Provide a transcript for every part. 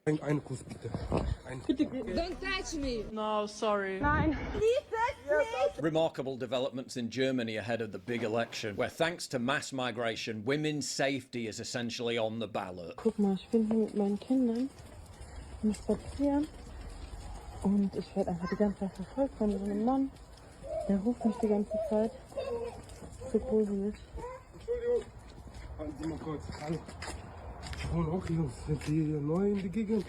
Einen Kuss bitte. Don't touch me. No, sorry. Nein. Remarkable developments in Germany ahead of the big election, where thanks to mass migration, women's safety is essentially on the ballot. Guck mal, ich bin hier mit meinen Kindern und spazieren und ich werde einfach die ganze Zeit verfolgt von so einem Mann. Der ruft mich die ganze Zeit. So gruselig. Entschuldigung. Halten Sie mal kurz. Hallo. Ich wohne auch hier. Sind Sie hier neu in die Gegend?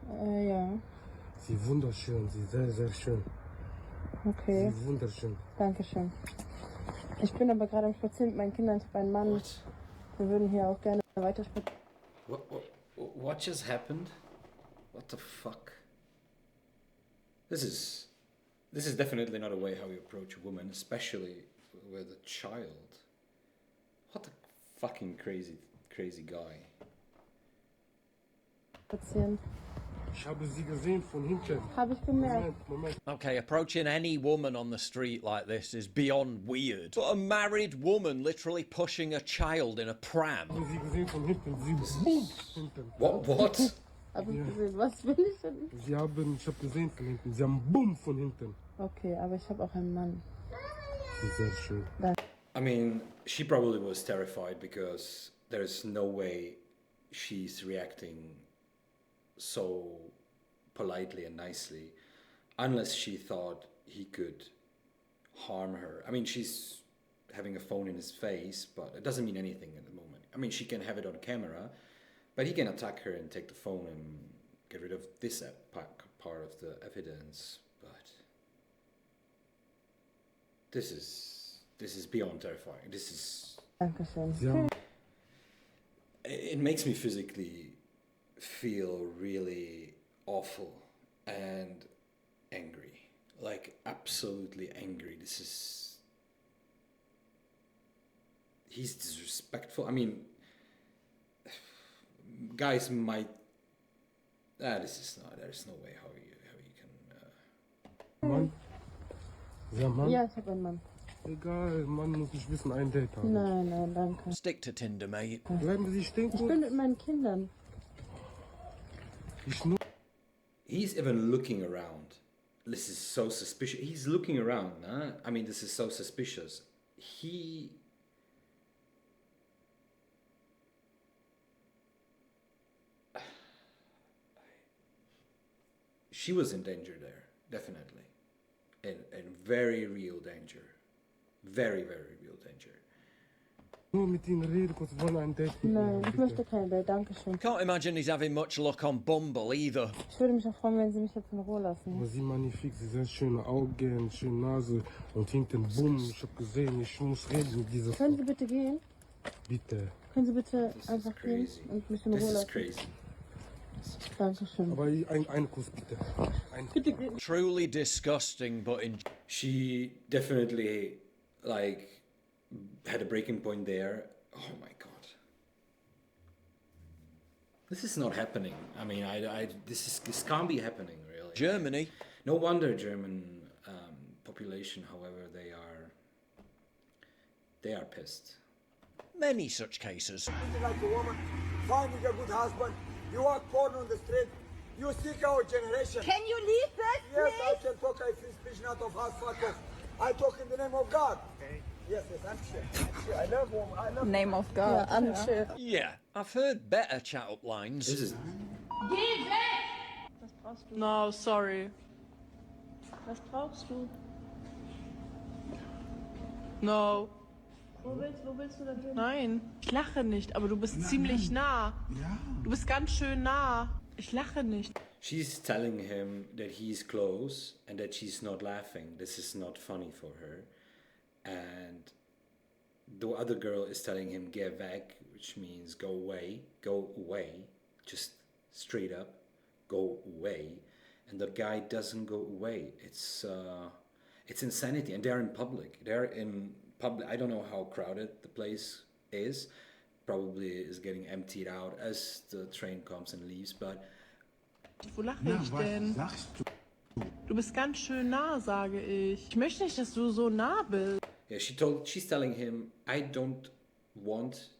Ja. Sie wunderschön. Sie sehr, sehr schön. Okay. Sie wunderschön. Dankeschön. Ich bin aber gerade am Spazieren mit meinen Kindern. Ich habe einen Mann. Wir würden hier auch gerne weiter spazieren. What just happened? What the fuck? This is definitely not a way how you approach a woman, especially with a child. What a fucking crazy guy. Spazieren. Ich habe Sie gesehen von hinten. Habe ich gemerkt. Moment. Okay, approaching any woman on the street like this is beyond weird. But a married woman literally pushing a child in a pram. Haben Sie gesehen von hinten? Sie boom, hinten. What? Hab ich gesehen. Was will ich denn? Ich habe gesehen von hinten. Sie haben Boom von hinten. Okay, aber ich habe auch einen Mann. Sehr schön. I mean, she probably was terrified because there's no way she's reacting so politely and nicely unless she thought he could harm her. I mean, she's having a phone in his face, but it doesn't mean anything at the moment. I mean, she can have it on camera, but he can attack her and take the phone and get rid of this part of the evidence. But this is beyond terrifying. This is... Dankeschön. It makes me physically feel really awful and angry. Like, absolutely angry. He's disrespectful. I mean, guys might... there's no way how you can... Mann? Sie haben Mann? Ja, ich habe einen Mann. Egal, Mann muss nicht wissen, ein Date haben. Nein, danke. Stick to Tinder, mate. Bleiben Sie stehen. Ich bin mit meinen Kindern. He's even looking around. This is so suspicious. He's looking around, huh? I mean, this is so suspicious. She was in danger there, definitely. In very real danger. Very, very real danger. Nur mit Ihnen reden, kurz wollen ein Date mit Nein, Ihnen, ich möchte kein Date, danke schön. Can't imagine he's having much luck on Bumble either. Ich würde mich auch freuen, wenn Sie mich jetzt in Ruhe lassen. Aber Sie magnifik, Sie sind schöne Augen, schöne Nase und hinten Bumm. Ich habe gesehen, ich muss reden mit dieser Können Sie bitte gehen? Bitte. Können Sie bitte einfach gehen und mich in Ruhe This is lassen? crazy. Dankeschön. Aber einen Kuss bitte. Bitte gehen. Truly disgusting, but in... She definitely, like, had a breaking point there. Oh my god. This is not happening. I mean, this can't be happening, really. Germany. No wonder German population, however, they are pissed. Many such cases. Like a woman, finding a good husband, you walk porn on the street, you seek our generation. Can you leave that, Yes, I please? can talk, I free speech, not of house fuckers. I talk in the name of God. Okay. Yes, I'm sure. I love woman, I love... Name of God. Ja, Antje. Yeah, I've heard better chat-up lines. This is... Geh weg! Was brauchst du? No, sorry. Was brauchst du? No. Wo willst du denn hin? Nein, ich lache nicht, aber du bist ziemlich nah. Ja. Du bist ganz schön nah. Ich lache nicht. She's telling him that he's close and that she's not laughing. This is not funny for her. And the other girl is telling him get back, which means go away, just straight up, go away. And the guy doesn't go away. It's insanity, and they're in public. I don't know how crowded the place is. Probably is getting emptied out as the train comes and leaves, but... Wo lache Na, ich was denn? sagst du? Du bist ganz schön nah, sage ich. Ich möchte nicht, dass du so nah bist. Yeah, she's telling him, I don't want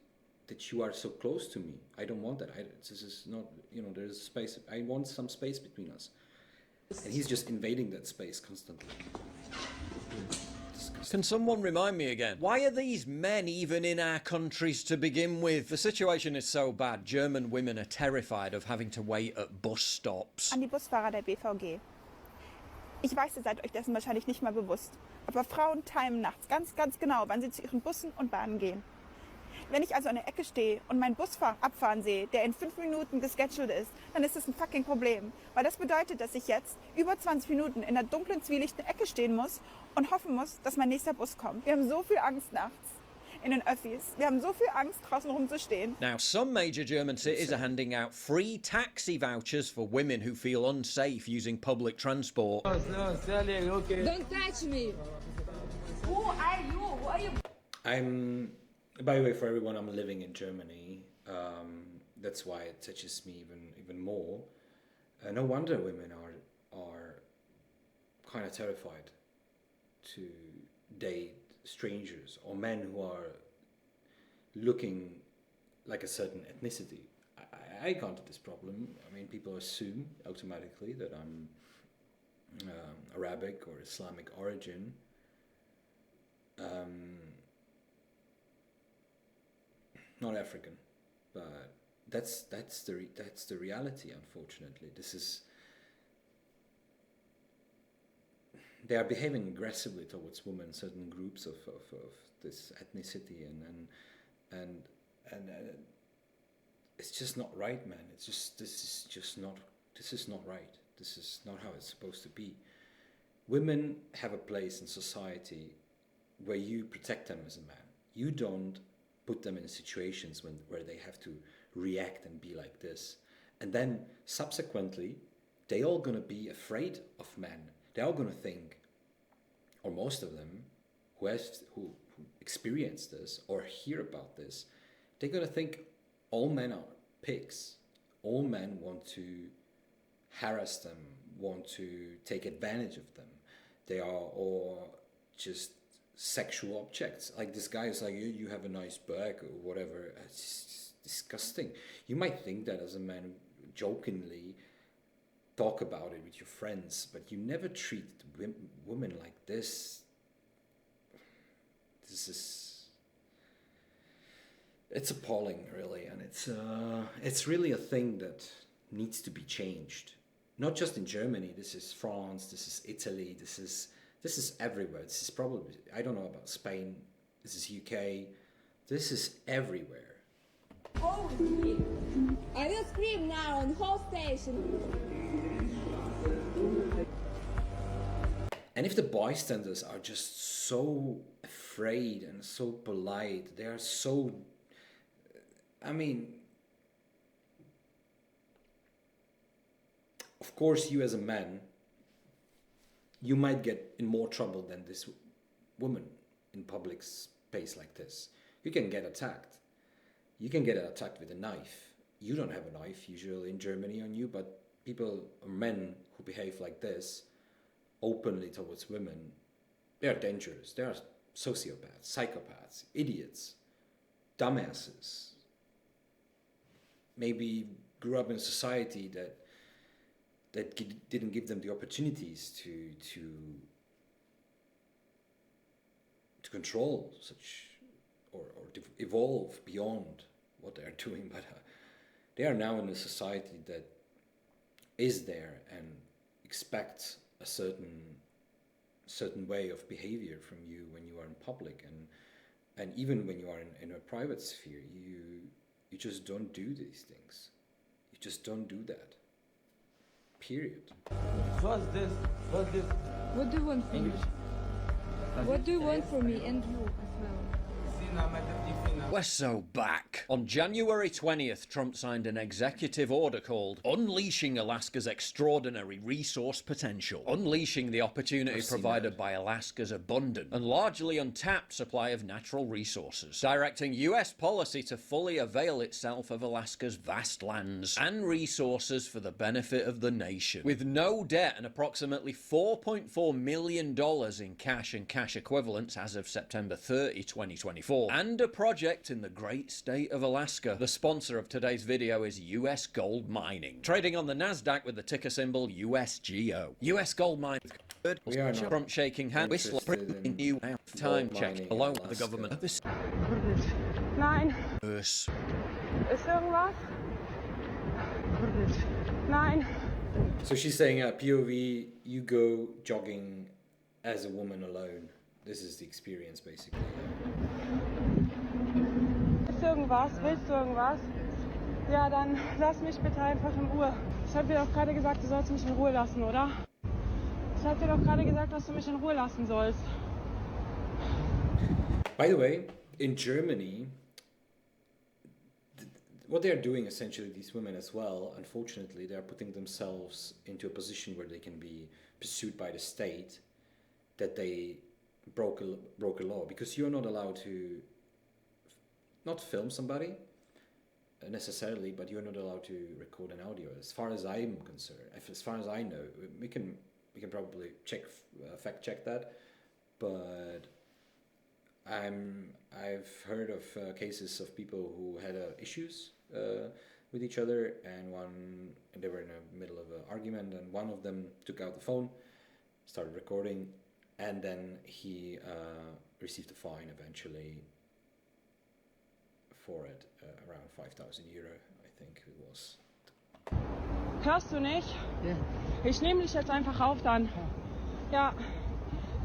that you are so close to me. I don't want that. This is not, there's space. I want some space between us. And he's just invading that space constantly. Can someone remind me again? Why are these men even in our countries to begin with? The situation is so bad. German women are terrified of having to wait at bus stops. An die Busfahrer der BVG. Ich weiß, ihr seid euch dessen wahrscheinlich nicht mal bewusst. Aber Frauen timen nachts ganz, ganz genau, wann sie zu ihren Bussen und Bahnen gehen. Wenn ich also an der Ecke stehe und meinen Bus abfahren sehe, der in 5 Minuten gescheduled ist, dann ist das ein fucking Problem. Weil das bedeutet, dass ich jetzt über 20 Minuten in der dunklen, zwielichten Ecke stehen muss und hoffen muss, dass mein nächster Bus kommt. Wir haben so viel Angst nachts in den Öffis. Wir haben so viel Angst, draußen rumzustehen. Now, some major German cities are handing out free taxi vouchers for women who feel unsafe using public transport. Don't touch me. Who are you? Who are you? By the way, for everyone, I'm living in Germany. That's why it touches me even more. No wonder women are kind of terrified to date strangers or men who are looking like a certain ethnicity. I can't do this problem. I mean, people assume automatically that I'm Arabic or Islamic origin. Not African, but that's the reality. Unfortunately, they are behaving aggressively towards women, certain groups of this ethnicity, and it's just not right, man. This is not right. This is not how it's supposed to be. Women have a place in society where you protect them as a man. You don't put them in situations where they have to react and be like this. And then subsequently, they all gonna be afraid of men. They're all gonna think, or most of them, who experience this or hear about this, they're gonna think all men are pigs. All men want to harass them, want to take advantage of them. They are all just sexual objects. Like this guy is like, you have a nice back or whatever. It's just disgusting. You might think that as a man, jokingly talk about it with your friends, but you never treat women like this. It's appalling, really, and it's really a thing that needs to be changed. Not just in Germany. This is France. This is Italy. This is everywhere. This is probably, I don't know about Spain. This is UK. This is everywhere. Holy! I will scream now on the whole station. And if the bystanders are just so afraid and so polite, they are so, I mean, of course you as a man, you might get in more trouble than this woman in public space like this. You can get attacked. You can get attacked with a knife. You don't have a knife usually in Germany on you, but people, men who behave like this, openly towards women, they are dangerous. They are sociopaths, psychopaths, idiots, dumbasses. Maybe grew up in a society that didn't give them the opportunities to control such or to evolve beyond what they are doing, but they are now in a society that is there and expects a certain way of behavior from you when you are in public, and even when you are in a private sphere, you just don't do these things. You just don't do that. Period. What's this? What do you want from me? What do you want from me and you as well? We're so back. On January 20th, Trump signed an executive order called Unleashing Alaska's Extraordinary Resource Potential, unleashing the opportunity provided by Alaska's abundant and largely untapped supply of natural resources, directing US policy to fully avail itself of Alaska's vast lands and resources for the benefit of the nation. With no debt and approximately $4.4 million in cash and cash equivalents as of September 30, 2024, war, and a project in the great state of Alaska. The sponsor of today's video is US Gold Mining, trading on the NASDAQ with the ticker symbol USGO. US Gold Mining. We are not Trump shaking hands, interested in new time gold check, mining in along with the Alaska. government. This Nein. verse. Ist irgendwas? Nein. So she's saying, POV, you go jogging as a woman alone. This is the experience, basically. Ist irgendwas? Willst du irgendwas? Ja, dann lass mich bitte einfach in Ruhe. Ich habe dir doch gerade gesagt, du sollst mich in Ruhe lassen, oder? Ich habe dir doch gerade gesagt, dass du mich in Ruhe lassen sollst. By the way, in Germany, what they're doing essentially, these women as well, unfortunately, they're putting themselves into a position where they can be pursued by the state that they broke a law, because you're not allowed to not film somebody necessarily, but you're not allowed to record an audio. As far as I'm concerned, as far as I know, we can probably fact check that, but I've heard of cases of people who had issues with each other, and they were in the middle of an argument, and one of them took out the phone, started recording, and then he received a fine eventually for it, around 5,000 euro, I think it was. Hörst du nicht? Ja. Ich nehme dich jetzt einfach auf dann. Ja.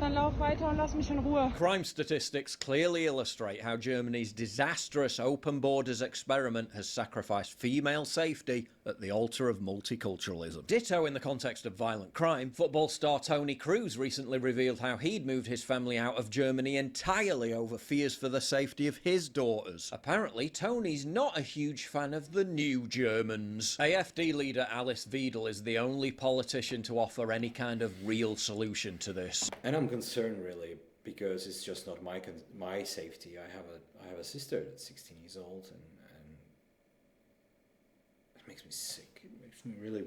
Dann lauf weiter und lass mich in Ruhe. Crime statistics clearly illustrate how Germany's disastrous open borders experiment has sacrificed female safety at the altar of multiculturalism. Ditto in the context of violent crime. Football star Tony Cruz recently revealed how he'd moved his family out of Germany entirely over fears for the safety of his daughters. Apparently, Tony's not a huge fan of the new Germans. AfD leader Alice Weidel is the only politician to offer any kind of real solution to this. And I'm concerned really, because it's just not my safety. I have a sister that's 16 years old, and it makes me sick. It makes me really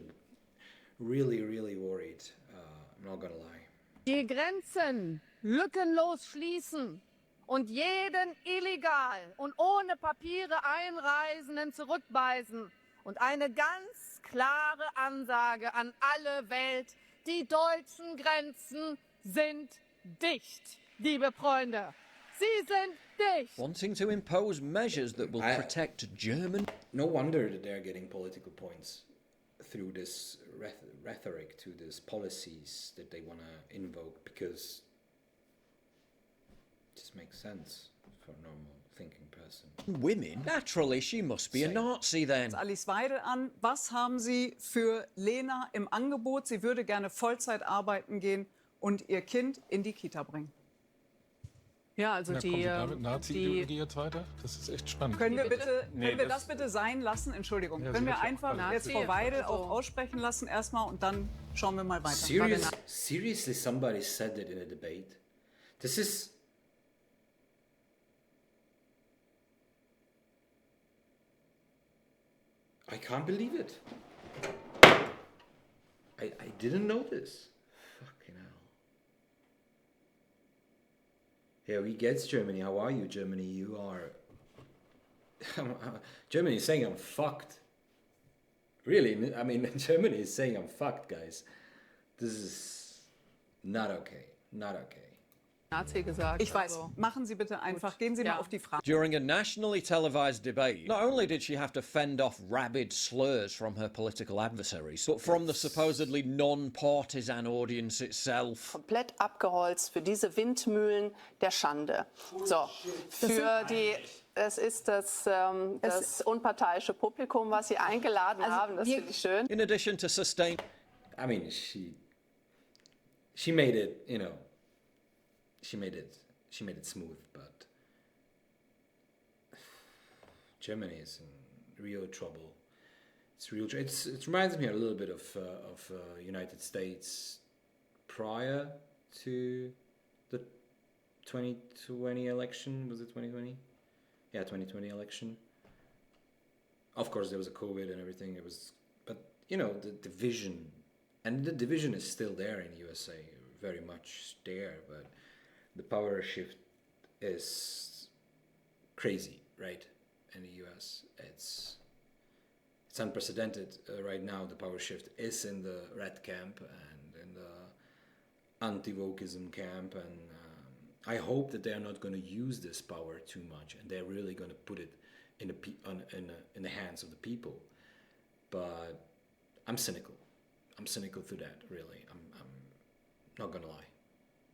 worried. I'm not gonna lie. Die Grenzen lückenlos schließen und jeden illegal und ohne Papiere Einreisenden zurückweisen. Und eine ganz klare Ansage an alle Welt: Die deutschen Grenzen sind dicht, liebe Freunde. Sie sind dicht. Wanting to impose measures that will protect German... No wonder that they're getting political points through this rhetoric, to these policies that they want to invoke, because it just makes sense for a normal thinking person. Women? Naturally, she must be a Nazi then. Alice Weidel an. Was haben Sie für Lena im Angebot? Sie würde gerne Vollzeit arbeiten gehen und ihr Kind in die Kita bringen. Ja, also kommt damit Nazi-Ideologie jetzt weiter? Das ist echt spannend. Können wir das bitte sein lassen? Entschuldigung. Können wir einfach jetzt Frau Weidel auch aussprechen lassen erstmal, und dann schauen wir mal weiter. Seriously, somebody said that in a debate? This is... I can't believe it. I didn't know this. Fucking hell. Yeah, we get Germany. How are you, Germany? You are... Germany is saying I'm fucked. Really? I mean, Germany is saying I'm fucked, guys. This is not okay. Not okay. Nazi gesagt. Ich weiß. Machen Sie bitte einfach. Gehen Sie mal auf die Frage. During a nationally televised debate, not only did she have to fend off rabid slurs from her political adversaries, but from the supposedly non-partisan audience itself. Komplett abgeholzt für diese Windmühlen der Schande. So, für die... Es ist das unparteiische Publikum, was Sie eingeladen haben. Das finde ich schön. In addition to sustain... I mean, she made it, you know, she made it smooth, but Germany is in real trouble. It reminds me a little bit of United States prior to the 2020 election. Was it 2020? Yeah, 2020 election. Of course, there was a COVID and everything. But you know, the division, and the division is still there in USA, very much there. But the power shift is crazy, right? In the US, it's unprecedented right now. The power shift is in the red camp and in the anti-wokeism camp, and I hope that they are not going to use this power too much, and they're really going to put it in the hands of the people. But I'm cynical. I'm cynical through that. Really, I'm not going to lie.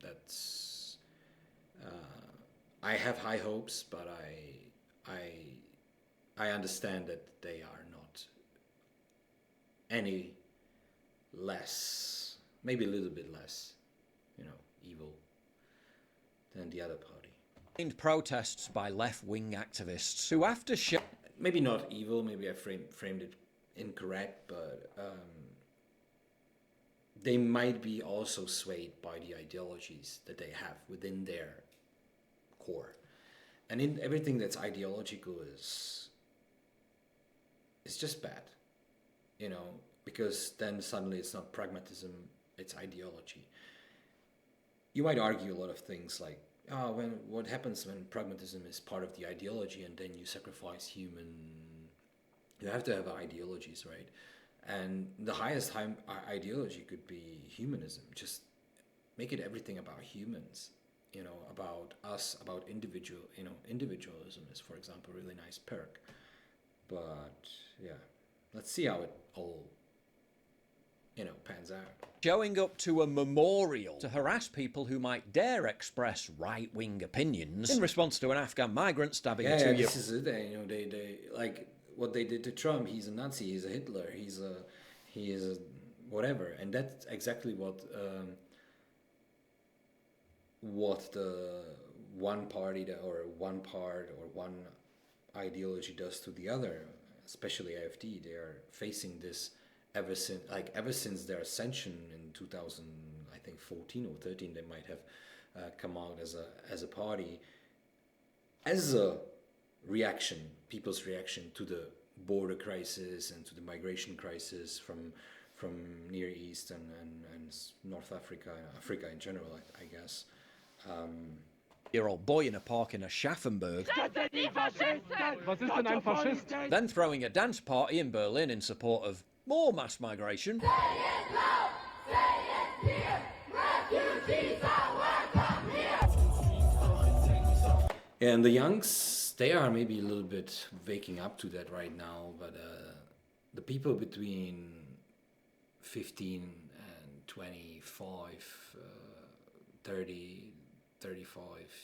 That's I have high hopes, but I understand that they are not any less, maybe a little bit less, evil than the other party. Protests by left-wing activists who, after maybe not evil, maybe I framed it incorrect, but they might be also swayed by the ideologies that they have within their core. And in everything that's ideological is just bad, because then suddenly it's not pragmatism, it's ideology. You might argue a lot of things like, what happens when pragmatism is part of the ideology and then you sacrifice human... You have to have ideologies, right? And the highest ideology could be humanism. Just make it everything about humans, about us, about individualism is, for example, a really nice perk. But yeah, let's see how it all, pans out. Showing up to a memorial to harass people who might dare express right-wing opinions in response to an Afghan migrant stabbing a 2-year-old. This is it. They like what they did to Trump. He's a Nazi. He's a Hitler. He is a whatever. And that's exactly what the one party or one part or one ideology does to the other, especially AfD. They are facing this ever since their ascension in 2014 or 13. They might have come out as a party, as a reaction, people's reaction to the border crisis and to the migration crisis from Near East and North Africa, Africa in general, I guess. Year-old boy in a park in Aschaffenburg, Was ist denn ein Faschist? then throwing a dance party in Berlin in support of more mass migration. And the youngs, they are maybe a little bit waking up to that right now, but the people between 15 and 25, 30, 35,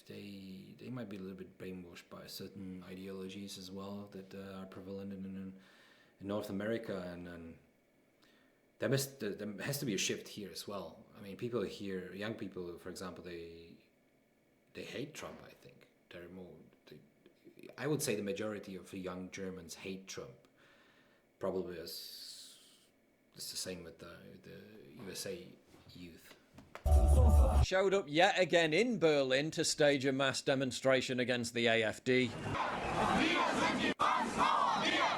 they might be a little bit brainwashed by certain ideologies as well that are prevalent in North America, and there has to be a shift here as well. I mean, people here, young people, for example, they hate Trump. I think I would say the majority of the young Germans hate Trump. Probably it's the same with the USA youth. Showed up yet again in Berlin to stage a mass demonstration against the AfD.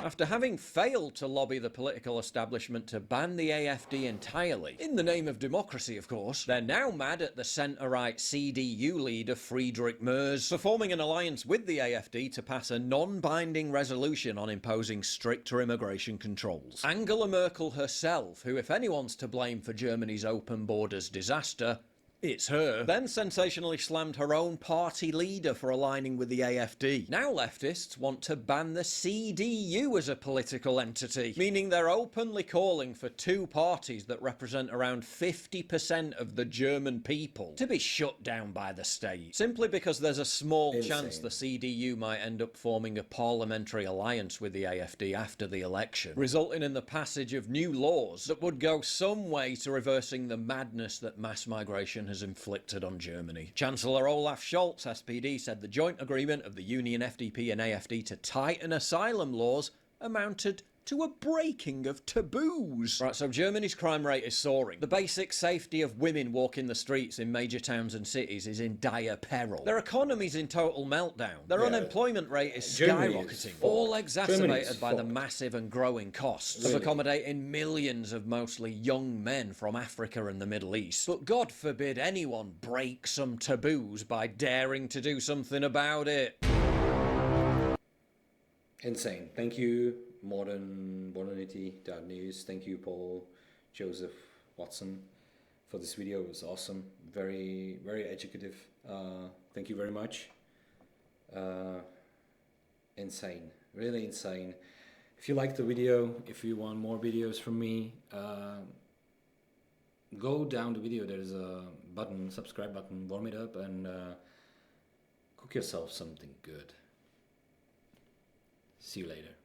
After having failed to lobby the political establishment to ban the AfD entirely, in the name of democracy of course, they're now mad at the centre-right CDU leader Friedrich Merz for forming an alliance with the AfD to pass a non-binding resolution on imposing stricter immigration controls. Angela Merkel herself, who if anyone's to blame for Germany's open borders disaster, it's her, then sensationally slammed her own party leader for aligning with the AfD. Now leftists want to ban the CDU as a political entity, meaning they're openly calling for two parties that represent around 50% of the German people to be shut down by the state, simply because there's a small chance the CDU might end up forming a parliamentary alliance with the AfD after the election, resulting in the passage of new laws that would go some way to reversing the madness that mass migration has inflicted on Germany. Chancellor Olaf Scholz, SPD, said the joint agreement of the Union FDP and AfD to tighten asylum laws amounted to a breaking of taboos. Right, so Germany's crime rate is soaring. The basic safety of women walking the streets in major towns and cities is in dire peril. Their economy's in total meltdown. Their unemployment rate is skyrocketing, all exacerbated by the massive and growing costs of accommodating millions of mostly young men from Africa and the Middle East. But God forbid anyone break some taboos by daring to do something about it. Insane. Thank you, modernity.news. Thank you, Paul Joseph Watson, for this video. It was awesome. Very, very educative. Thank you very much. Insane. Really insane. If you liked the video, if you want more videos from me, go down the video. There's a button, subscribe button, warm it up, and cook yourself something good. See you later.